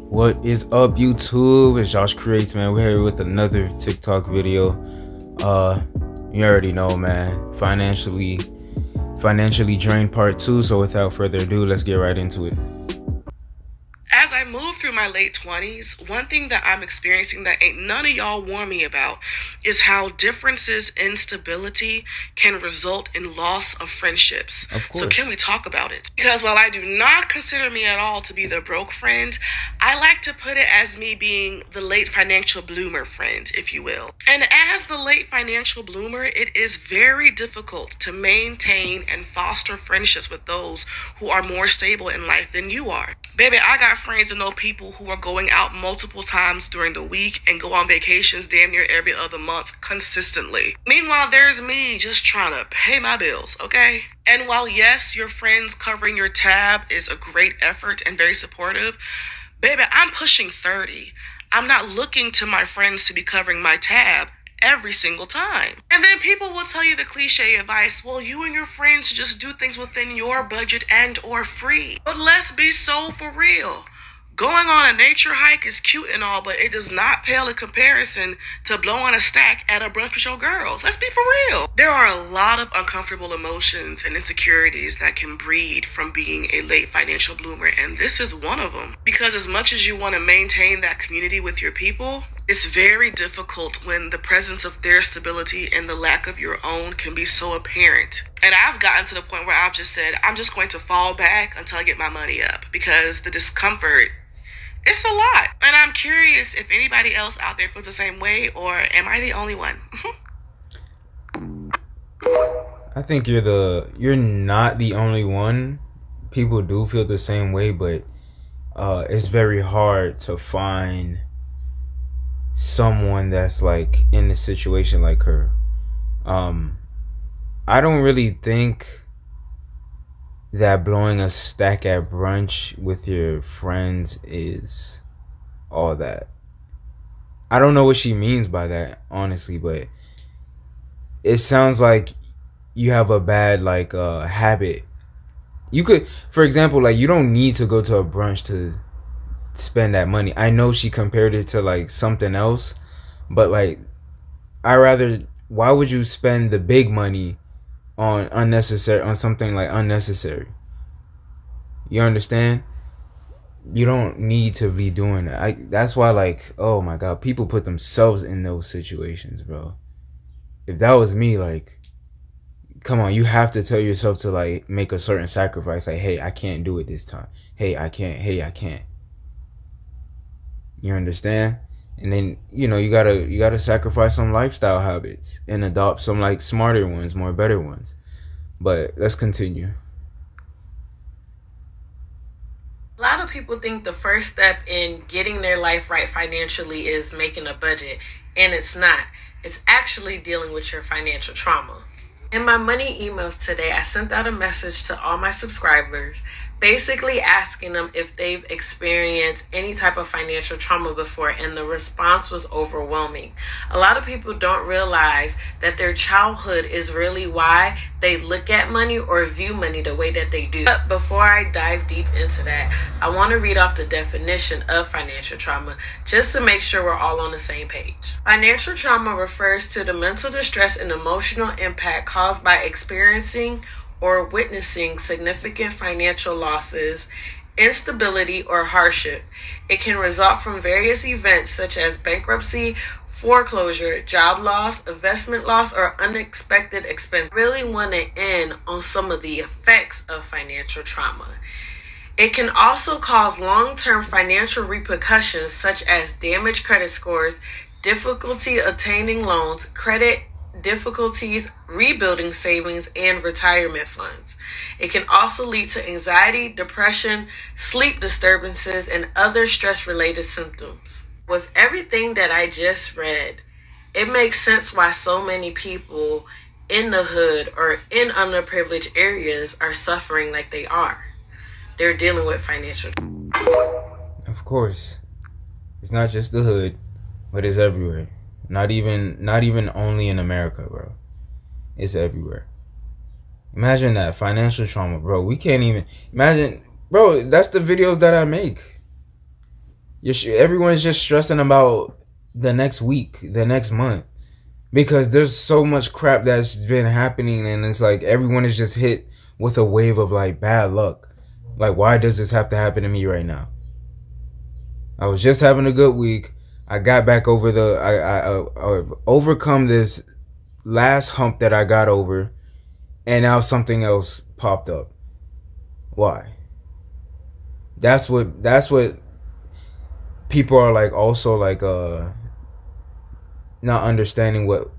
What is up, YouTube? It's Josh Creates, man. We're here with another TikTok video. You already know, man. Financially drained part 2. So without further ado, let's get right into it. As I move through my late 20s, one thing that I'm experiencing that ain't none of y'all warn me about is how differences in stability can result in loss of friendships. Of course. So can we talk about it? Because while I do not consider me at all to be the broke friend, I like to put it as me being the late financial bloomer friend, if you will. And as the late financial bloomer, it is very difficult to maintain and foster friendships with those who are more stable in life than you are. Baby, I got friends and know people who are going out multiple times during the week and go on vacations damn near every other month consistently. Meanwhile, there's me just trying to pay my bills, okay? And while yes, your friends covering your tab is a great effort and very supportive, baby, I'm pushing 30. I'm not looking to my friends to be covering my tab every single time. And then people will tell you the cliche advice, well, you and your friends should just do things within your budget and or free. But let's be so for real. Going on a nature hike is cute and all, but it does not pale in comparison to blowing a stack at a brunch with your girls. Let's be for real. There are a lot of uncomfortable emotions and insecurities that can breed from being a late financial bloomer, and this is one of them. Because as much as you want to maintain that community with your people, it's very difficult when the presence of their stability and the lack of your own can be so apparent. And I've gotten to the point where I've just said, I'm just going to fall back until I get my money up because the discomfort, it's a lot. And I'm curious if anybody else out there feels the same way, or am I the only one? I think you're not the only one. People do feel the same way, but it's very hard to find someone that's like in a situation like her. I don't really think that blowing a stack at brunch with your friends is all that. I don't know what she means by that, honestly, but it sounds like you have a bad habit. You could, for example, like, you don't need to go to a brunch to spend that money. I know she compared it to like something else, but like, why would you spend the big money on something like unnecessary? You understand? You don't need to be doing that. That's why, like, oh my god, people put themselves in those situations, bro. If that was me, like, come on, you have to tell yourself to like make a certain sacrifice, like, hey, I can't do it this time. Hey, I can't. You understand? And then, you know, you gotta sacrifice some lifestyle habits and adopt some like smarter ones, more better ones. But let's continue. A lot of people think the first step in getting their life right financially is making a budget, and it's not. It's actually dealing with your financial trauma. In my money emails today, I sent out a message to all my subscribers, basically asking them if they've experienced any type of financial trauma before, and the response was overwhelming. A lot of people don't realize that their childhood is really why they look at money or view money the way that they do. But before I dive deep into that, I want to read off the definition of financial trauma just to make sure we're all on the same page. Financial trauma refers to the mental distress and emotional impact caused by experiencing or witnessing significant financial losses, instability, or hardship. It can result from various events such as bankruptcy, foreclosure, job loss, investment loss, or unexpected expense. I really want to end on some of the effects of financial trauma. It can also cause long-term financial repercussions such as damaged credit scores, difficulty obtaining loans, credit difficulties, rebuilding savings, and retirement funds. It can also lead to anxiety, depression, sleep disturbances, and other stress-related symptoms. With everything that I just read, it makes sense why so many people in the hood or in underprivileged areas are suffering like they are. They're dealing with financial. Of course. It's not just the hood, but it's everywhere. Not even only in America, bro. It's everywhere. Imagine that, financial trauma, bro. We can't even imagine, bro. That's the videos that I make. everyone is just stressing about the next week, the next month, because there's so much crap that's been happening, and it's like everyone is just hit with a wave of like bad luck. Like, why does this have to happen to me right now? I was just having a good week. I got back over I overcome this last hump that I got over, and now something else popped up. Why? That's what people are like, also like not understanding what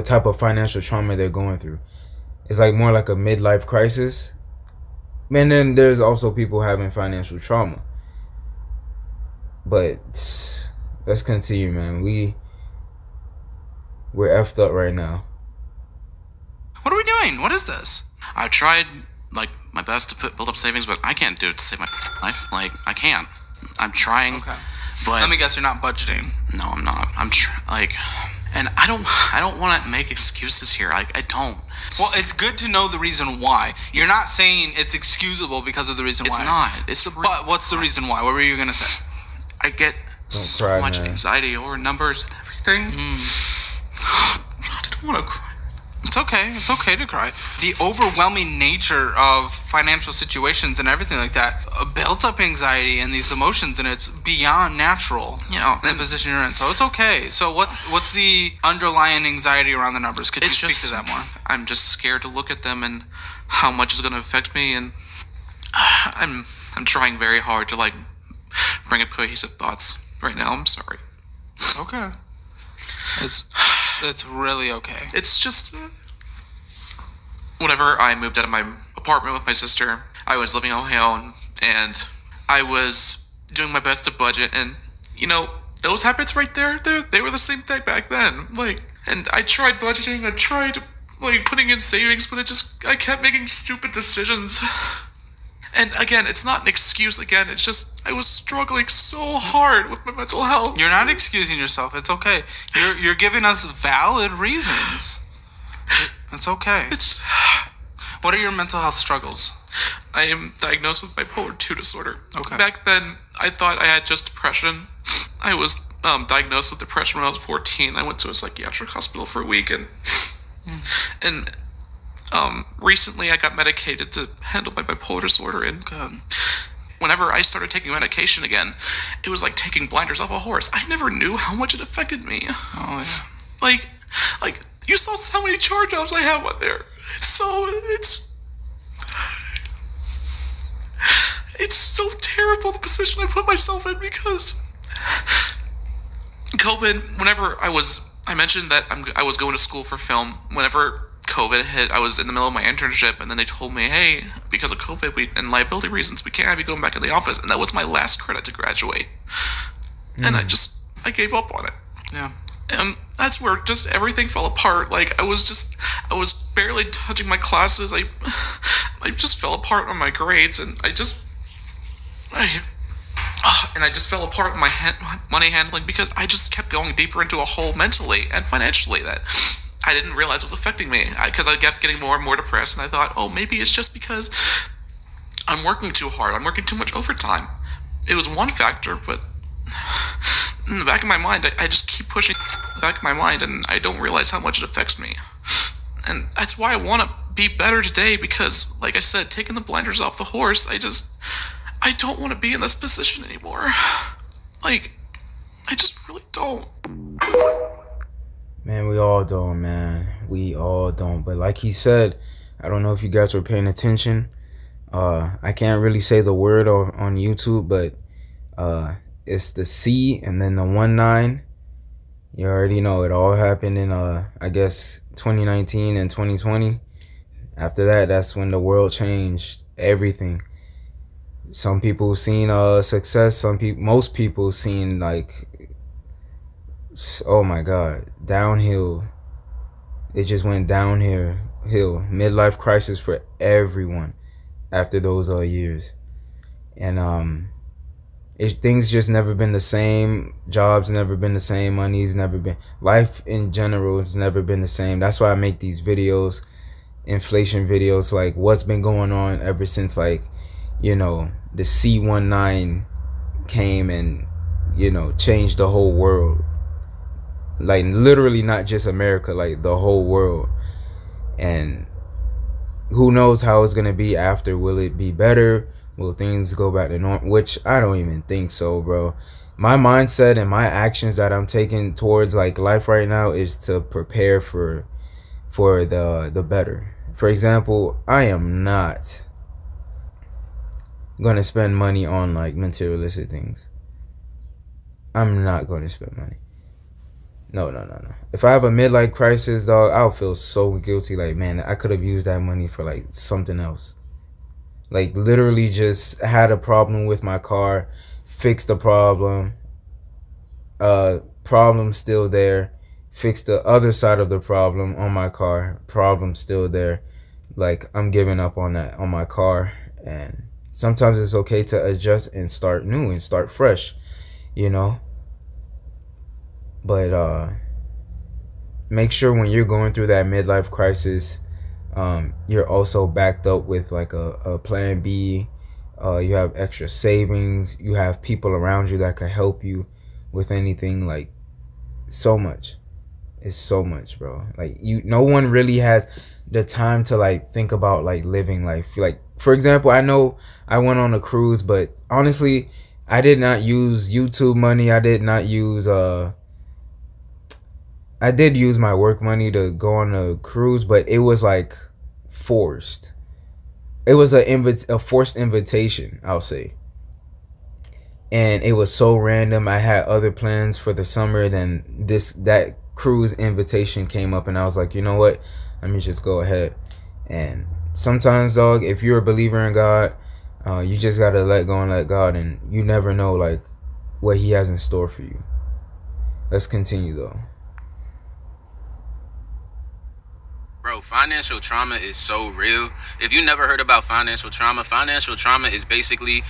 type of financial trauma they're going through. It's like more like a midlife crisis. And then there's also people having financial trauma. But let's continue, man. We're effed up right now. What are we doing? What is this? I've tried like my best to build up savings, but I can't do it to save my life. Like, I can't. I'm trying. Okay. But let me guess, you're not budgeting. No, I'm not. And I don't want to make excuses here. I don't. Well, it's good to know the reason why. You're not saying it's excusable because of the reason why. It's not. It's the. But what's the reason why? What were you gonna say? I get so much anxiety over numbers and everything. God, I don't want to cry. It's okay. It's okay to cry. The overwhelming nature of financial situations and everything like that built up anxiety and these emotions, and it's beyond natural. You know, the position you're in. So it's okay. So what's the underlying anxiety around the numbers? Could you speak to that more? I'm just scared to look at them and how much is going to affect me, and I'm trying very hard to like bring up cohesive thoughts right now. I'm sorry. Okay. It's really okay. It's just whenever I moved out of my apartment with my sister, I was living on my own, and I was doing my best to budget, and you know, those habits right there, they were the same thing back then. Like, and I tried budgeting, I tried like putting in savings, but I kept making stupid decisions. And again, it's not an excuse. Again, it's just I was struggling so hard with my mental health. You're not excusing yourself. It's okay. You're giving us valid reasons. It's okay. What are your mental health struggles? I am diagnosed with bipolar 2 disorder. Okay. Back then, I thought I had just depression. I was diagnosed with depression when I was 14. I went to a psychiatric hospital for a week, and recently I got medicated to handle my bipolar disorder, and whenever I started taking medication again, it was like taking blinders off a horse. I never knew how much it affected me. Oh, yeah. Like you saw how many charge-offs I have on there. It's so terrible, the position I put myself in, because COVID, whenever I mentioned that I was going to school for film. Whenever COVID hit, I was in the middle of my internship, and then they told me, hey, because of COVID and liability reasons, we can't have you going back in the office. And that was my last credit to graduate. And I gave up on it. Yeah. And that's where just everything fell apart. Like, I was barely touching my classes. I just fell apart on my grades, and I just fell apart on my money handling, because I just kept going deeper into a hole mentally and financially that I didn't realize was affecting me, because I kept getting more and more depressed, and I thought, oh, maybe it's just because I'm working too hard. I'm working too much overtime. It was one factor, but in the back of my mind, I just keep pushing the back of my mind, and I don't realize how much it affects me. And that's why I want to be better today, because, like I said, taking the blinders off the horse, I don't want to be in this position anymore. Like, I just really don't. Man, we all don't, man. We all don't. But like he said, I don't know if you guys were paying attention. I can't really say the word on YouTube, but it's the C and then the 19. You already know it all happened in I guess 2019 and 2020. After that, that's when the world changed. Everything. Some people seen success. Most people seen like, oh my God, downhill. It just went downhill. Midlife crisis for everyone after those years. And things just never been the same. Jobs never been the same. Money's never been. Life in general has never been the same. That's why I make these videos, inflation videos, like what's been going on ever since, like, you know, the C19 came and, you know, changed the whole world. Like literally not just America, like the whole world. And who knows how it's gonna be after. Will it be better? Will things go back to normal? Which I don't even think so, bro. My mindset and my actions that I'm taking towards like life right now is to prepare for the better. For example, I am not gonna spend money on like materialistic things. I'm not gonna spend money. No. If I have a midlife crisis, dog, I'll feel so guilty. Like, man, I could have used that money for like something else. Like literally just had a problem with my car, fixed the problem, problem still there, fixed the other side of the problem on my car, problem still there. Like, I'm giving up on that on my car. And sometimes it's okay to adjust and start new and start fresh, you know. But make sure when you're going through that midlife crisis, you're also backed up with like a plan B. You have extra savings. You have people around you that can help you with anything. Like, so much. It's so much, bro. Like, no one really has the time to like think about like living life. Like, for example, I know I went on a cruise, but honestly, I did not use YouTube money. I did not use I did use my work money to go on a cruise, but it was like forced. It was a forced invitation, I'll say. And it was so random. I had other plans for the summer, then that cruise invitation came up, and I was like, you know what? Let me just go ahead. And sometimes, dog, if you're a believer in God, you just gotta let go and let God, and you never know like what He has in store for you. Let's continue though. Bro, financial trauma is so real. If you never heard about financial trauma is basically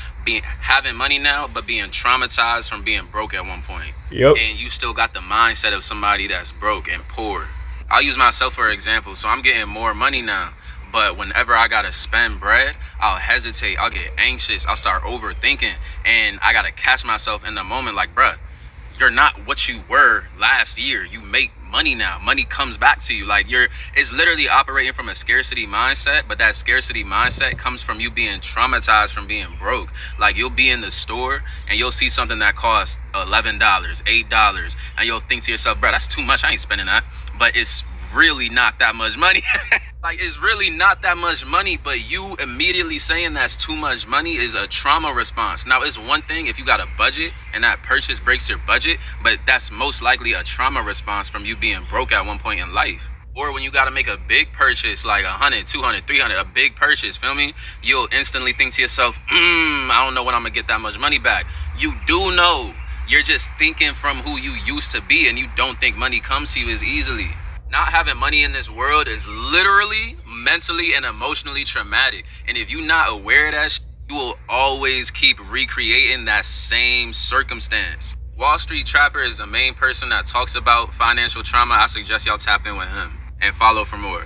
having money now, but being traumatized from being broke at one point. Yep. And you still got the mindset of somebody that's broke and poor. I'll use myself for example. So I'm getting more money now, but whenever I gotta spend bread, I'll hesitate, I'll get anxious, I'll start overthinking, and I gotta catch myself in the moment like, bruh, you're not what you were last year. You make money now. Money comes back to you. Like, it's literally operating from a scarcity mindset, but that scarcity mindset comes from you being traumatized from being broke. Like, you'll be in the store and you'll see something that costs $11, $8, and you'll think to yourself, bro, that's too much. I ain't spending that. But it's really not that much money. Like, it's really not that much money, but you immediately saying that's too much money is a trauma response. Now, it's one thing if you got a budget and that purchase breaks your budget, but that's most likely a trauma response from you being broke at one point in life. Or when you got to make a big purchase, like 100, 200, 300, a big purchase, feel me? You'll instantly think to yourself, I don't know when I'm going to get that much money back. You do know. You're just thinking from who you used to be, and you don't think money comes to you as easily. Not having money in this world is literally mentally and emotionally traumatic. And if you're not aware of that, you will always keep recreating that same circumstance. Wall Street Trapper is the main person that talks about financial trauma. I suggest y'all tap in with him and follow for more.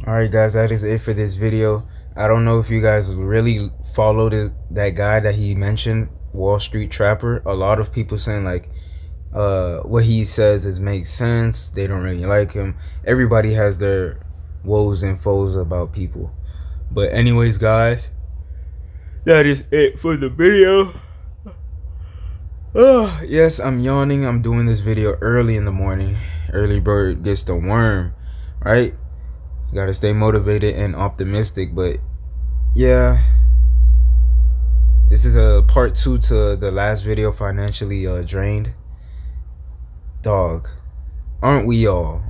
Alright guys, that is it for this video. I don't know if you guys really followed that guy that he mentioned, Wall Street Trapper. A lot of people saying like what he says makes sense. They don't really like him. Everybody has their woes and foes about people. But anyways guys, that is it for the video. Yes, I'm yawning. I'm doing this video early in the morning. Early bird gets the worm, right? You gotta stay motivated and optimistic. But yeah, this is a part 2 to the last video, financially financially drained. Dog, aren't we all?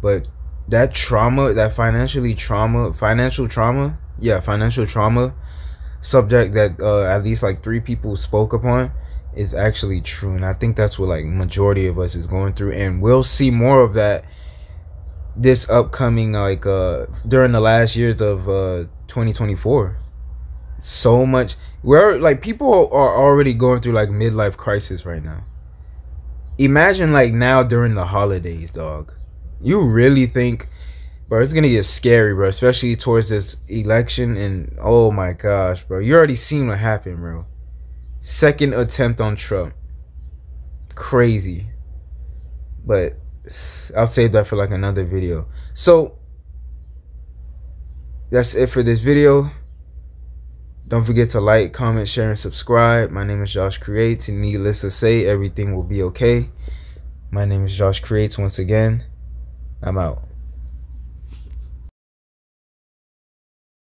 But that trauma, that financial trauma subject that at least like 3 people spoke upon is actually true. And I think that's what like majority of us is going through, and we'll see more of that this upcoming like during the last years of 2024. So much, where like people are already going through like midlife crisis right now. Imagine like now during the holidays, dog. You really think Bro, it's gonna get scary, bro, especially towards this election. And oh my gosh, bro, you already seen what happened, bro. Second attempt on Trump. Crazy. But I'll save that for like another video. So that's it for this video. Don't forget to like, comment, share, and subscribe. My name is Josh Creates, and needless to say, everything will be okay. My name is Josh Creates once again. I'm out.